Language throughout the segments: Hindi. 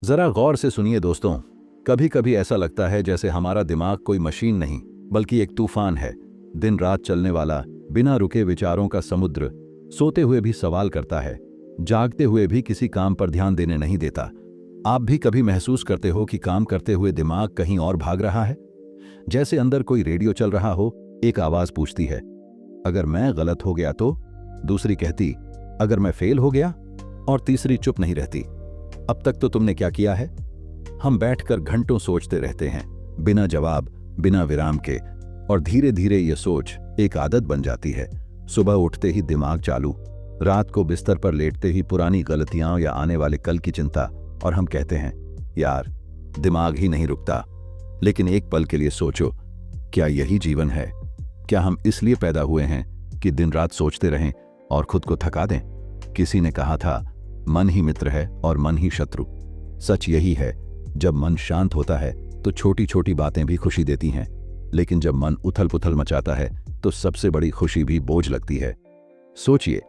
जरा गौर से सुनिए दोस्तों। कभी कभी ऐसा लगता है जैसे हमारा दिमाग कोई मशीन नहीं बल्कि एक तूफान है, दिन रात चलने वाला, बिना रुके विचारों का समुद्र। सोते हुए भी सवाल करता है, जागते हुए भी किसी काम पर ध्यान देने नहीं देता। आप भी कभी महसूस करते हो कि काम करते हुए दिमाग कहीं और भाग रहा है? जैसे अंदर कोई रेडियो चल रहा हो। एक आवाज पूछती है, अगर मैं गलत हो गया तो? दूसरी कहती, अगर मैं फेल हो गया? और तीसरी चुप नहीं रहती, अब तक तो तुमने क्या किया है? हम बैठकर घंटों सोचते रहते हैं, बिना जवाब, बिना विराम के। और धीरे धीरे ये सोच एक आदत बन जाती है। सुबह उठते ही दिमाग चालू, रात को बिस्तर पर लेटते ही पुरानी गलतियां या आने वाले कल की चिंता। और हम कहते हैं, यार दिमाग ही नहीं रुकता। लेकिन एक पल के लिए सोचो, क्या यही जीवन है? क्या हम इसलिए पैदा हुए हैं कि दिन रात सोचते रहें और खुद को थका दें? किसी ने कहा था, मन ही मित्र है और मन ही शत्रु। सच यही है, जब मन शांत होता है तो छोटी छोटी बातें भी खुशी देती हैं, लेकिन जब मन उथल पुथल मचाता है तो सबसे बड़ी खुशी भी बोझ लगती है। सोचिए,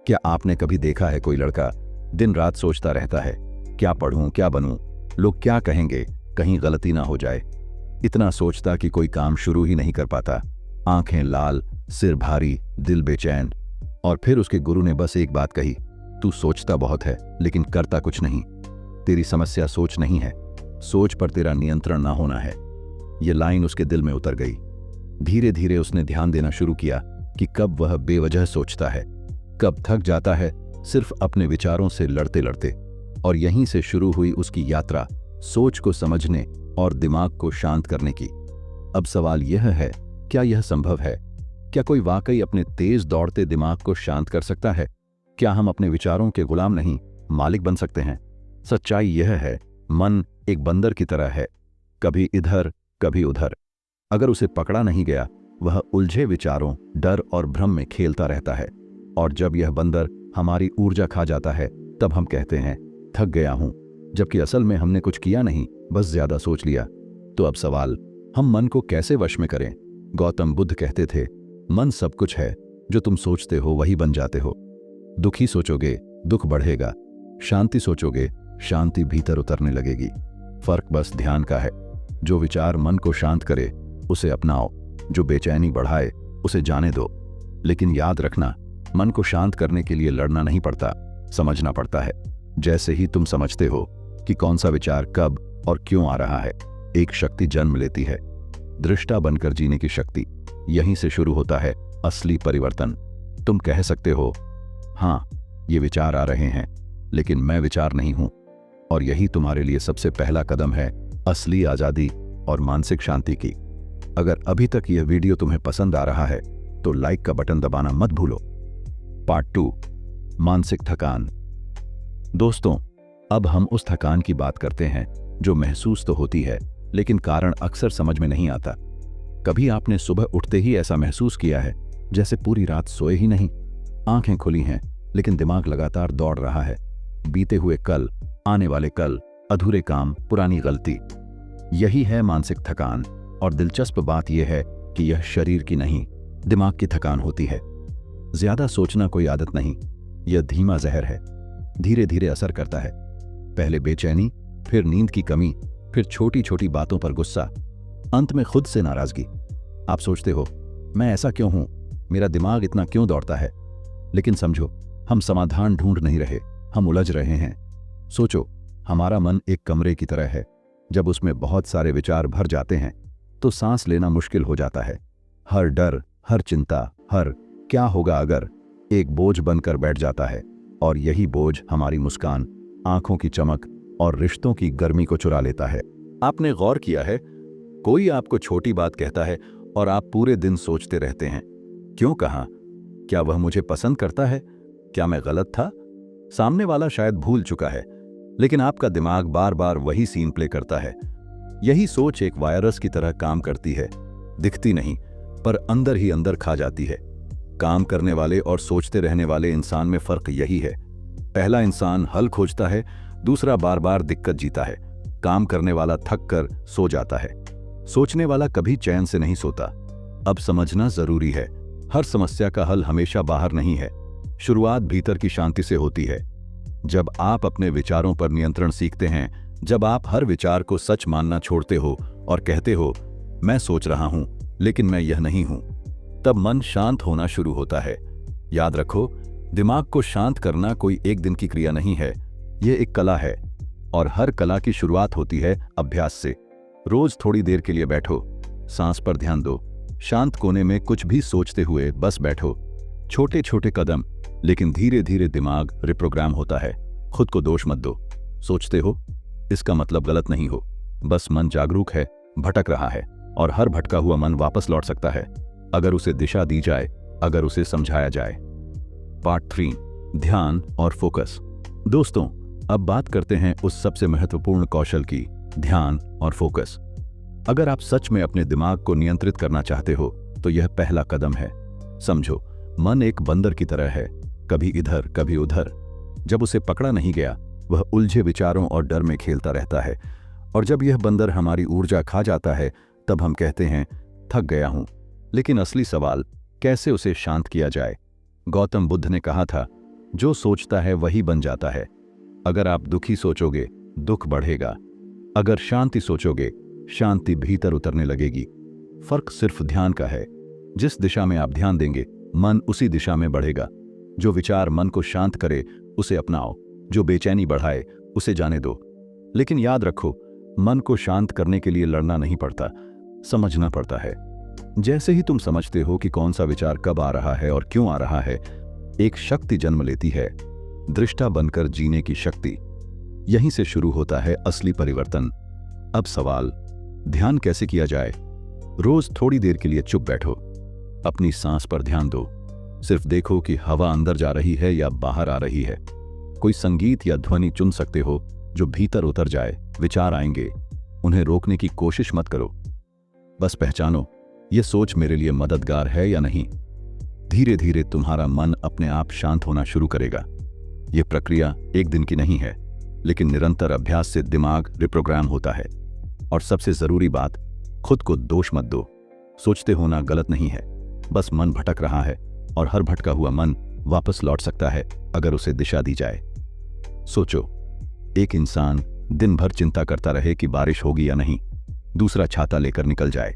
क्या आपने कभी देखा है कोई लड़का दिन रात सोचता रहता है, क्या पढ़ूं, क्या बनूं, लोग क्या कहेंगे, कहीं गलती ना हो जाए। इतना सोचता कि कोई काम शुरू ही नहीं कर पाता। आंखें लाल, सिर भारी, दिल बेचैन। और फिर उसके गुरु ने बस एक बात कही, तू सोचता बहुत है लेकिन करता कुछ नहीं। तेरी समस्या सोच नहीं है, सोच पर तेरा नियंत्रण ना होना है। यह लाइन उसके दिल में उतर गई। धीरे धीरे उसने ध्यान देना शुरू किया कि कब वह बेवजह सोचता है, कब थक जाता है सिर्फ अपने विचारों से लड़ते लड़ते। और यहीं से शुरू हुई उसकी यात्रा, सोच को समझने और दिमाग को शांत करने की। अब सवाल यह है, क्या यह संभव है? क्या कोई वाकई अपने तेज दौड़ते दिमाग को शांत कर सकता है? क्या हम अपने विचारों के गुलाम नहीं, मालिक बन सकते हैं? सच्चाई यह है, मन एक बंदर की तरह है, कभी इधर कभी उधर। अगर उसे पकड़ा नहीं गया, वह उलझे विचारों, डर और भ्रम में खेलता रहता है। और जब यह बंदर हमारी ऊर्जा खा जाता है, तब हम कहते हैं, थक गया हूं, जबकि असल में हमने कुछ किया नहीं, बस ज्यादा सोच लिया। तो अब सवाल, हम मन को कैसे वश में करें? गौतम बुद्ध कहते थे, मन सब कुछ है, जो तुम सोचते हो वही बन जाते हो। दुखी सोचोगे, दुख बढ़ेगा। शांति सोचोगे, शांति भीतर उतरने लगेगी। फर्क बस ध्यान का है। जो विचार मन को शांत करे, उसे अपनाओ। जो बेचैनी बढ़ाए, उसे जाने दो। लेकिन याद रखना, मन को शांत करने के लिए लड़ना नहीं पड़ता, समझना पड़ता है। जैसे ही तुम समझते हो कि कौन सा विचार कब और क्यों आ रहा है, एक शक्ति जन्म लेती है, दृष्टा बनकर जीने की शक्ति। यहीं से शुरू होता है असली परिवर्तन। तुम कह सकते हो, हाँ ये विचार आ रहे हैं, लेकिन मैं विचार नहीं हूं। और यही तुम्हारे लिए सबसे पहला कदम है असली आजादी और मानसिक शांति की। अगर अभी तक यह वीडियो तुम्हें पसंद आ रहा है तो लाइक का बटन दबाना मत भूलो। पार्ट 2, मानसिक थकान। दोस्तों, अब हम उस थकान की बात करते हैं जो महसूस तो होती है, लेकिन कारण अक्सर समझ में नहीं आता। कभी आपने सुबह उठते ही ऐसा महसूस किया है जैसे पूरी रात सोए ही नहीं? आंखें खुली हैं लेकिन दिमाग लगातार दौड़ रहा है। बीते हुए कल, आने वाले कल, अधूरे काम, पुरानी गलती। यही है मानसिक थकान। और दिलचस्प बात यह है कि यह शरीर की नहीं, दिमाग की थकान होती है। ज्यादा सोचना कोई आदत नहीं, यह धीमा जहर है, धीरे धीरे असर करता है। पहले बेचैनी, फिर नींद की कमी, फिर छोटी छोटी बातों पर गुस्सा, अंत में खुद से नाराजगी। आप सोचते हो, मैं ऐसा क्यों हूं, मेरा दिमाग इतना क्यों दौड़ता है? लेकिन समझो, हम समाधान ढूंढ नहीं रहे, हम उलझ रहे हैं। सोचो, हमारा मन एक कमरे की तरह है। जब उसमें बहुत सारे विचार भर जाते हैं तो सांस लेना मुश्किल हो जाता है। हर डर, हर चिंता, हर क्या होगा अगर, एक बोझ बनकर बैठ जाता है। और यही बोझ हमारी मुस्कान, आंखों की चमक और रिश्तों की गर्मी को चुरा लेता है। आपने गौर किया है, कोई आपको छोटी बात कहता है और आप पूरे दिन सोचते रहते हैं, क्यों कहा? क्या वह मुझे पसंद करता है? क्या मैं गलत था? सामने वाला शायद भूल चुका है, लेकिन आपका दिमाग बार बार वही सीन प्ले करता है। यही सोच एक वायरस की तरह काम करती है, दिखती नहीं पर अंदर ही अंदर खा जाती है। काम करने वाले और सोचते रहने वाले इंसान में फर्क यही है। पहला इंसान हल खोजता है, दूसरा बार बार दिक्कत जीता है। काम करने वाला थक कर सो जाता है, सोचने वाला कभी चैन से नहीं सोता। अब समझना जरूरी है, हर समस्या का हल हमेशा बाहर नहीं है, शुरुआत भीतर की शांति से होती है। जब आप अपने विचारों पर नियंत्रण सीखते हैं, जब आप हर विचार को सच मानना छोड़ते हो और कहते हो मैं सोच रहा हूं लेकिन मैं यह नहीं हूं, तब मन शांत होना शुरू होता है। याद रखो, दिमाग को शांत करना कोई एक दिन की क्रिया नहीं है, यह एक कला है और हर कला की शुरुआत होती है अभ्यास से। रोज थोड़ी देर के लिए बैठो, सांस पर ध्यान दो, शांत कोने में कुछ भी सोचते हुए बस बैठो। छोटे छोटे कदम, लेकिन धीरे धीरे दिमाग रिप्रोग्राम होता है। खुद को दोष मत दो। सोचते हो इसका मतलब गलत नहीं हो, बस मन जागरूक है, भटक रहा है और हर भटका हुआ मन वापस लौट सकता है अगर उसे दिशा दी जाए, अगर उसे समझाया जाए। पार्ट 3, ध्यान और फोकस। दोस्तों, अब बात करते हैं उस सबसे महत्वपूर्ण कौशल की, ध्यान और फोकस। अगर आप सच में अपने दिमाग को नियंत्रित करना चाहते हो तो यह पहला कदम है। समझो, मन एक बंदर की तरह है, कभी इधर कभी उधर। जब उसे पकड़ा नहीं गया, वह उलझे विचारों और डर में खेलता रहता है, और जब यह बंदर हमारी ऊर्जा खा जाता है तब हम कहते हैं थक गया हूं। लेकिन असली सवाल, कैसे उसे शांत किया जाए? गौतम बुद्ध ने कहा था, जो सोचता है वही बन जाता है। अगर आप दुखी सोचोगे, दुख बढ़ेगा। अगर शांति सोचोगे, शांति भीतर उतरने लगेगी। फर्क सिर्फ ध्यान का है। जिस दिशा में आप ध्यान देंगे, मन उसी दिशा में बढ़ेगा। जो विचार मन को शांत करे, उसे अपनाओ। जो बेचैनी बढ़ाए, उसे जाने दो। लेकिन याद रखो, मन को शांत करने के लिए लड़ना नहीं पड़ता, समझना पड़ता है। जैसे ही तुम समझते हो कि कौन सा विचार कब आ रहा है और क्यों आ रहा है, एक शक्ति जन्म लेती है, दृष्टा बनकर जीने की शक्ति। यहीं से शुरू होता है असली परिवर्तन। अब सवाल, ध्यान कैसे किया जाए? रोज थोड़ी देर के लिए चुप बैठो, अपनी सांस पर ध्यान दो। सिर्फ देखो कि हवा अंदर जा रही है या बाहर आ रही है। कोई संगीत या ध्वनि चुन सकते हो जो भीतर उतर जाए। विचार आएंगे, उन्हें रोकने की कोशिश मत करो, बस पहचानो यह सोच मेरे लिए मददगार है या नहीं। धीरे धीरे तुम्हारा मन अपने आप शांत होना शुरू करेगा। यह प्रक्रिया एक दिन की नहीं है, लेकिन निरंतर अभ्यास से दिमाग रिप्रोग्राम होता है। और सबसे जरूरी बात, खुद को दोष मत दो। सोचते होना गलत नहीं है, बस मन भटक रहा है और हर भटका हुआ मन वापस लौट सकता है अगर उसे दिशा दी जाए। सोचो, एक इंसान दिन भर चिंता करता रहे कि बारिश होगी या नहीं, दूसरा छाता लेकर निकल जाए।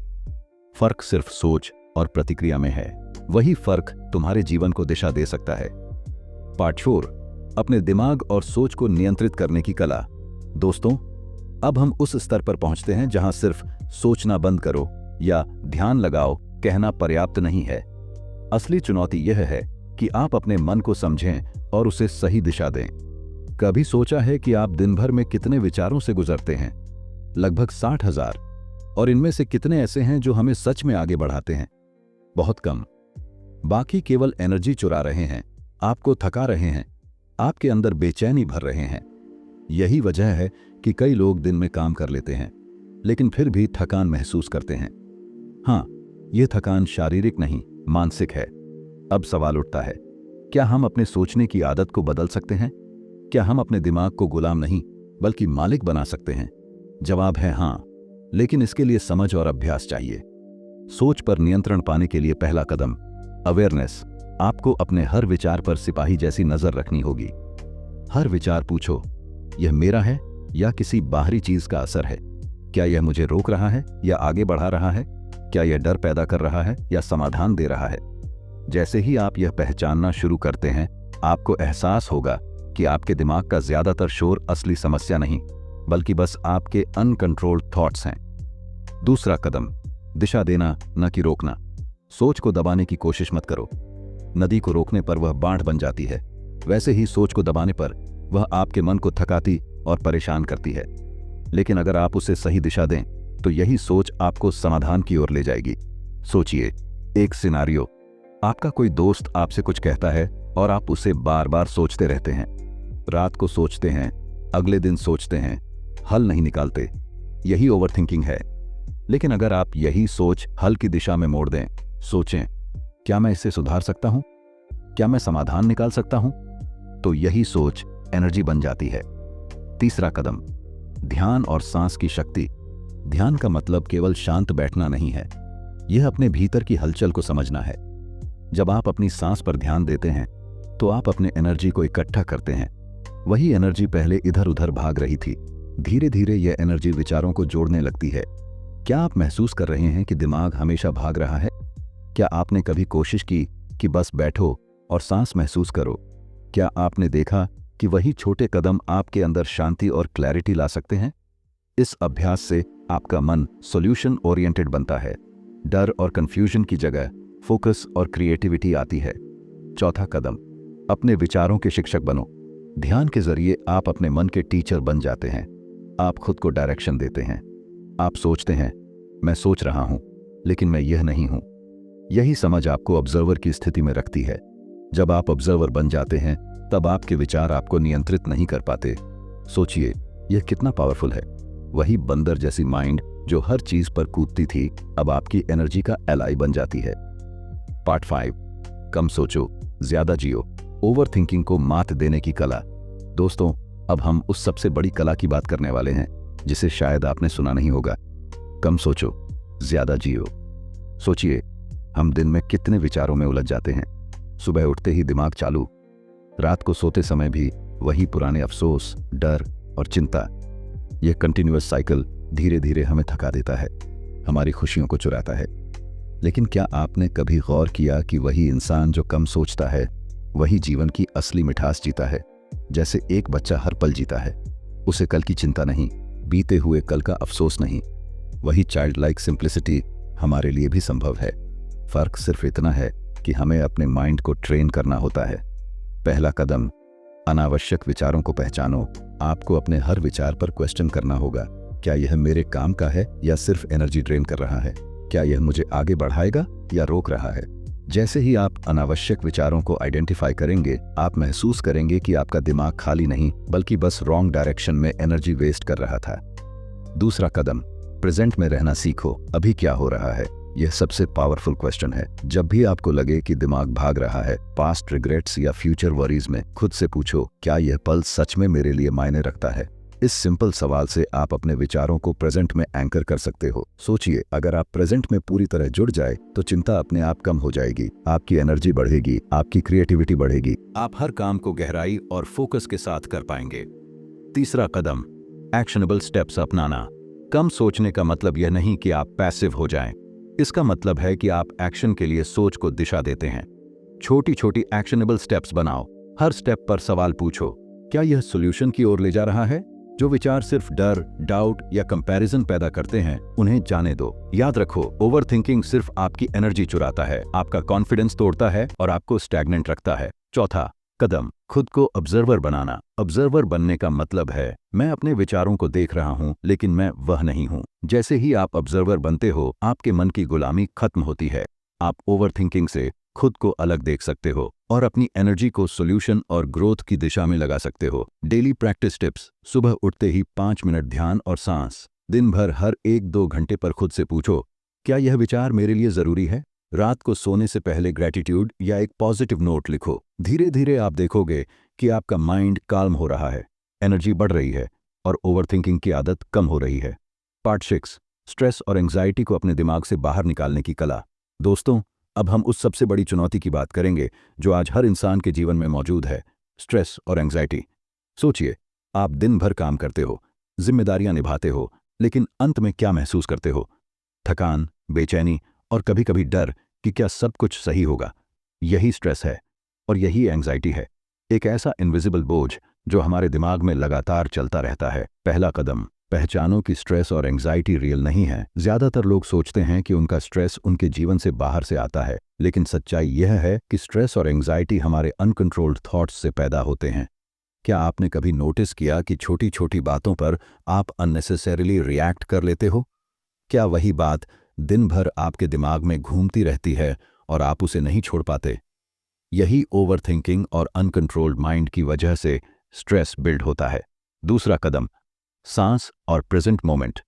फर्क सिर्फ सोच और प्रतिक्रिया में है। वही फर्क तुम्हारे जीवन को दिशा दे सकता है। पार्ट 4, अपने दिमाग और सोच को नियंत्रित करने की कला। दोस्तों, अब हम उस स्तर पर पहुंचते हैं जहां सिर्फ सोचना बंद करो या ध्यान लगाओ कहना पर्याप्त नहीं है। असली चुनौती यह है कि आप अपने मन को समझें और उसे सही दिशा दें। कभी सोचा है कि आप दिन भर में कितने विचारों से गुजरते हैं? लगभग 60,000। और इनमें से कितने ऐसे हैं जो हमें सच में आगे बढ़ाते हैं? बहुत कम। बाकी केवल एनर्जी चुरा रहे हैं, आपको थका रहे हैं, आपके अंदर बेचैनी भर रहे हैं। यही वजह है कि कई लोग दिन में काम कर लेते हैं लेकिन फिर भी थकान महसूस करते हैं। हाँ, यह थकान शारीरिक नहीं, मानसिक है। अब सवाल उठता है, क्या हम अपने सोचने की आदत को बदल सकते हैं? क्या हम अपने दिमाग को गुलाम नहीं बल्कि मालिक बना सकते हैं? जवाब है हाँ, लेकिन इसके लिए समझ और अभ्यास चाहिए। सोच पर नियंत्रण पाने के लिए पहला कदम, अवेयरनेस। आपको अपने हर विचार पर सिपाही जैसी नजर रखनी होगी। हर विचार पूछो, यह मेरा है या किसी बाहरी चीज का असर है? क्या यह मुझे रोक रहा है या आगे बढ़ा रहा है? क्या यह डर पैदा कर रहा है या समाधान दे रहा है? जैसे ही आप यह पहचानना शुरू करते हैं, आपको एहसास होगा कि आपके दिमाग का ज्यादातर शोर असली समस्या नहीं, बल्कि बस आपके अनकंट्रोल्ड थॉट्स हैं। दूसरा कदम, दिशा देना न कि रोकना। सोच को दबाने की कोशिश मत करो। नदी को रोकने पर वह बाढ़ बन जाती है, वैसे ही सोच को दबाने पर वह आपके मन को थकाती और परेशान करती है। लेकिन अगर आप उसे सही दिशा दें तो यही सोच आपको समाधान की ओर ले जाएगी। सोचिए, एक सिनारियो, आपका कोई दोस्त आपसे कुछ कहता है और आप उसे बार बार सोचते रहते हैं। रात को सोचते हैं, अगले दिन सोचते हैं, हल नहीं निकालते। यही ओवरथिंकिंग है। लेकिन अगर आप यही सोच हल की दिशा में मोड़ दें, सोचें, क्या मैं इसे सुधार सकता हूं? क्या मैं समाधान निकाल सकता हूं? तो यही सोच एनर्जी बन जाती है। तीसरा कदम, ध्यान और सांस की शक्ति। ध्यान का मतलब केवल शांत बैठना नहीं है, यह अपने भीतर की हलचल को समझना है। जब आप अपनी सांस पर ध्यान देते हैं तो आप अपने एनर्जी को इकट्ठा करते हैं। वही एनर्जी पहले इधर उधर भाग रही थी, धीरे धीरे यह एनर्जी विचारों को जोड़ने लगती है। क्या आप महसूस कर रहे हैं कि दिमाग हमेशा भाग रहा है? क्या आपने कभी कोशिश की कि बस बैठो और सांस महसूस करो? क्या आपने देखा कि वही छोटे कदम आपके अंदर शांति और क्लैरिटी ला सकते हैं? इस अभ्यास से आपका मन सॉल्यूशन ओरिएंटेड बनता है। डर और कंफ्यूजन की जगह फोकस और क्रिएटिविटी आती है। चौथा कदम, अपने विचारों के शिक्षक बनो। ध्यान के जरिए आप अपने मन के टीचर बन जाते हैं। आप खुद को डायरेक्शन देते हैं। आप सोचते हैं, मैं सोच रहा हूं, लेकिन मैं यह नहीं हूं। यही समझ आपको ऑब्जर्वर की स्थिति में रखती है। जब आप ऑब्जर्वर बन जाते हैं, तब आपके विचार आपको नियंत्रित नहीं कर पाते। सोचिए, यह कितना पावरफुल है। वही बंदर जैसी माइंड जो हर चीज पर कूदती थी, अब आपकी एनर्जी का एलाई बन जाती है। पार्ट 5, कम सोचो, ज्यादा जियो। ओवर थिंकिंग को मात देने की कला। दोस्तों, अब हम उस सबसे बड़ी कला की बात करने वाले हैं जिसे शायद आपने सुना नहीं होगा। कम सोचो, ज्यादा जियो। सोचिए, हम दिन में कितने विचारों में उलझ जाते हैं। सुबह उठते ही दिमाग चालू, रात को सोते समय भी वही पुराने अफसोस, डर और चिंता। यह कंटिन्यूअस साइकिल धीरे धीरे हमें थका देता है, हमारी खुशियों को चुराता है। लेकिन क्या आपने कभी गौर किया कि वही इंसान जो कम सोचता है, वही जीवन की असली मिठास जीता है? जैसे एक बच्चा हर पल जीता है, उसे कल की चिंता नहीं, बीते हुए कल का अफसोस नहीं। वही चाइल्ड लाइक सिंप्लिसिटी हमारे लिए भी संभव है। फर्क सिर्फ इतना है कि हमें अपने माइंड को ट्रेन करना होता है। पहला कदम, अनावश्यक विचारों को पहचानो। आपको अपने हर विचार पर क्वेश्चन करना होगा। क्या यह मेरे काम का है या सिर्फ एनर्जी ड्रेन कर रहा है? क्या यह मुझे आगे बढ़ाएगा या रोक रहा है? जैसे ही आप अनावश्यक विचारों को आइडेंटिफाई करेंगे, आप महसूस करेंगे कि आपका दिमाग खाली नहीं, बल्कि बस रॉन्ग डायरेक्शन में एनर्जी वेस्ट कर रहा था। दूसरा कदम, प्रेजेंट में रहना सीखो। अभी क्या हो रहा है? यह सबसे पावरफुल क्वेश्चन है। जब भी आपको लगे कि दिमाग भाग रहा है पास्ट रिग्रेट्स या फ्यूचर वरीज में, खुद से पूछो, क्या यह पल सच में मेरे लिए मायने रखता है? इस सिंपल सवाल से आप अपने विचारों को प्रेजेंट में एंकर कर सकते हो। सोचिए, अगर आप प्रेजेंट में पूरी तरह जुड़ जाए तो चिंता अपने आप कम हो जाएगी, आपकी एनर्जी बढ़ेगी, आपकी क्रिएटिविटी बढ़ेगी, आप हर काम को गहराई और फोकस के साथ कर पाएंगे। तीसरा कदम, एक्शनेबल स्टेप्स अपनाना। कम सोचने का मतलब यह नहीं कि आप पैसिव हो जाएं। इसका मतलब है कि आप एक्शन के लिए सोच को दिशा देते हैं। छोटी छोटी एक्शनेबल स्टेप्स बनाओ। हर स्टेप पर सवाल पूछो, क्या यह सॉल्यूशन की ओर ले जा रहा है? जो विचार सिर्फ डर, डाउट या कंपैरिजन पैदा करते हैं, उन्हें जाने दो। याद रखो, ओवरथिंकिंग सिर्फ आपकी एनर्जी चुराता है, आपका कॉन्फिडेंस तोड़ता है और आपको स्टैग्नेंट रखता है। चौथा कदम, खुद को ऑब्जर्वर बनाना। ऑब्जर्वर बनने का मतलब है, मैं अपने विचारों को देख रहा हूं, लेकिन मैं वह नहीं हूं। जैसे ही आप ऑब्जर्वर बनते हो, आपके मन की गुलामी खत्म होती है। आप ओवरथिंकिंग से खुद को अलग देख सकते हो और अपनी एनर्जी को सॉल्यूशन और ग्रोथ की दिशा में लगा सकते हो। Daily practice tips. सुबह उठते ही 5 मिनट ध्यान और सांस। दिन भर हर 1-2 घंटे पर खुद से पूछो, क्या यह विचार मेरे लिए जरूरी है? रात को सोने से पहले ग्रेटिट्यूड या एक पॉजिटिव नोट लिखो। धीरे धीरे आप देखोगे कि आपका माइंड काल्म हो रहा है, एनर्जी बढ़ रही है और ओवरथिंकिंग की आदत कम हो रही है। पार्ट 6, स्ट्रेस और एंग्जाइटी को अपने दिमाग से बाहर निकालने की कला। दोस्तों, अब हम उस सबसे बड़ी चुनौती की बात करेंगे जो आज हर इंसान के जीवन में मौजूद है, स्ट्रेस और एंग्जाइटी। सोचिए, आप दिन भर काम करते हो, जिम्मेदारियां निभाते हो, लेकिन अंत में क्या महसूस करते हो? थकान, बेचैनी और कभी कभी डर कि क्या सब कुछ सही होगा। यही स्ट्रेस है और यही एंग्जाइटी है, एक ऐसा इनविजिबल बोझ जो हमारे दिमाग में लगातार चलता रहता है। पहला कदम, पहचानो कि स्ट्रेस और एंग्जाइटी रियल नहीं है। ज्यादातर लोग सोचते हैं कि उनका स्ट्रेस उनके जीवन से बाहर से आता है, लेकिन सच्चाई यह है कि स्ट्रेस और एंग्जाइटी हमारे अनकंट्रोल्ड थॉट्स से पैदा होते हैं। क्या आपने कभी नोटिस किया कि छोटी छोटी बातों पर आप अननेसेसरीली रिएक्ट कर लेते हो? क्या वही बात दिन भर आपके दिमाग में घूमती रहती है और आप उसे नहीं छोड़ पाते? यही ओवरथिंकिंग और अनकंट्रोल्ड माइंड की वजह से स्ट्रेस बिल्ड होता है। दूसरा कदम, सांस और प्रेजेंट मोमेंट।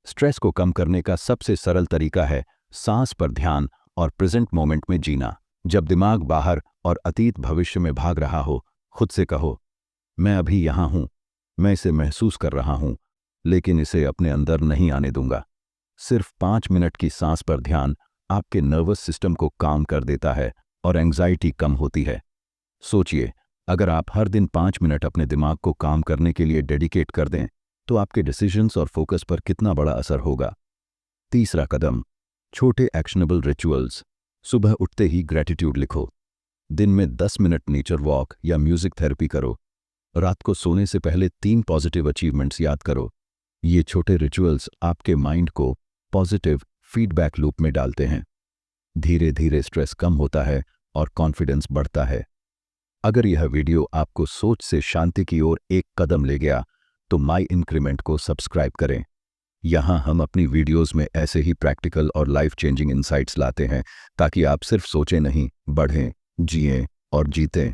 स्ट्रेस को कम करने का सबसे सरल तरीका है सांस पर ध्यान और प्रेजेंट मोमेंट में जीना। जब दिमाग बाहर और अतीत भविष्य में भाग रहा हो, खुद से कहो, मैं अभी यहाँ हूँ, मैं इसे महसूस कर रहा हूँ, लेकिन इसे अपने अंदर नहीं आने दूंगा। सिर्फ 5 मिनट की सांस पर ध्यान आपके नर्वस सिस्टम को काम कर देता है और एंग्जाइटी कम होती है। सोचिए, अगर आप हर दिन 5 मिनट अपने दिमाग को काम करने के लिए डेडिकेट कर दें, तो आपके डिसीजंस और फोकस पर कितना बड़ा असर होगा। तीसरा कदम, छोटे एक्शनेबल रिचुअल्स। सुबह उठते ही ग्रेटिट्यूड लिखो। दिन में 10 मिनट नेचर वॉक या म्यूजिक थेरेपी करो। रात को सोने से पहले 3 पॉजिटिव अचीवमेंट्स याद करो। ये छोटे रिचुअल्स आपके माइंड को पॉजिटिव फीडबैक लूप में डालते हैं। धीरे धीरे स्ट्रेस कम होता है और कॉन्फिडेंस बढ़ता है। अगर यह वीडियो आपको सोच से शांति की ओर एक कदम ले गया तो माई इंक्रीमेंट को सब्सक्राइब करें। यहाँ हम अपनी वीडियोस में ऐसे ही प्रैक्टिकल और लाइफ चेंजिंग इंसाइट्स लाते हैं ताकि आप सिर्फ सोचें नहीं, बढ़ें, जिएं और जीतें।